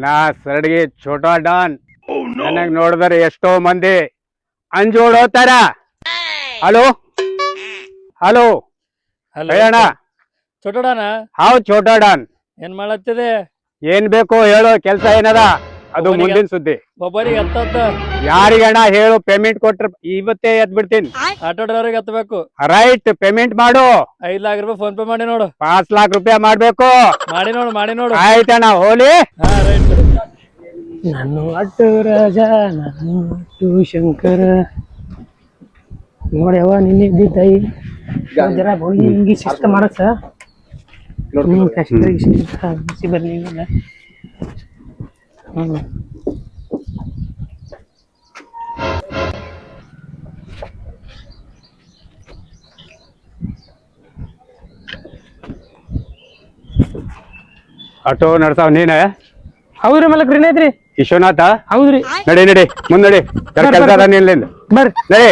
ನಾ ಸರಡ್ಗಿ ಛೋಟಾ ಡಾನ್. ನನಗ್ ನೋಡಿದ್ರೆ ಎಷ್ಟೋ ಮಂದಿ ಅಂಜೋಡ್ ಹೋಗ್ತಾರ. ಹಲೋ ಹಲೋ ಹೇಳಣ್ಣ. ಚೋಟೋಡಾನ ಹಾವ್ ಛೋಟಾ ಡಾನ್. ಏನ್ ಮಾಡತ್ತಿದೆ? ಏನ್ ಬೇಕು ಹೇಳು, ಕೆಲ್ಸ ಏನದ? ಅದು ಮುಂದಿನ ಸುದ್ದಿ. ಒಬ್ಬರಿಗೆ ಹತ್ತತ್ತ ಯಾರಿಗಣ್ಣ ಹೇಳು, ಪೇಮೆಂಟ್ ಕೊಟ್ರ ಇವತ್ತೇ ಎದ್ ಬಿಡ್ತೀನಿ. ಆಟೋ ಡ್ರೈವರಿಗೆ ಹತ್ತಬೇಕು. ರೈಟ್, ಪೇಮೆಂಟ್ ಮಾಡು. 5 ಲಕ್ಷ ರೂಪಾಯಿ ಫೋನ್ ಪೇ ಮಾಡಿ ನೋಡು. 5 ಲಕ್ಷ ರೂಪಾಯಿ ಮಾಡ್ಬೇಕು. ಮಾಡಿ ನೋಡು. ಆಯ್ತಣ್ಣ, ಹೋಲಿ. ಹಾ ರೈಟ್. ನಾನು ಅಟ್ಟು ರಾಜ, ನಾನು ಅಟ್ಟು ಶಂಕರ. ನೋಡ್ಯವ ನಿನ್ನೆ ಇದ್ದಿದ್ದಾಯಿ ಜರ ಹೋಗಿ ಹಿಂಗಿ ಶಿಸ್ತ ಮಾಡಸ. ಕಷ್ಟ ಬರ್ಲಿಲ್ಲ. ಆಟೋ ನಡ್ಸಾವ್ ನೀನ? ಹೌದ್ರಿ ಮಲಕ್ರಿ, ಏನೈತ್ರಿ? ವಿಶ್ವನಾಥ? ಹೌದ್ರಿ. ನಡಿ ಮುಂದ್ ನಡಿ. ಕೆಲ್ಸ ಅದ ನಿಲ್ಲಿಂದ. ಬರ್ರಿ. ನಡಿ.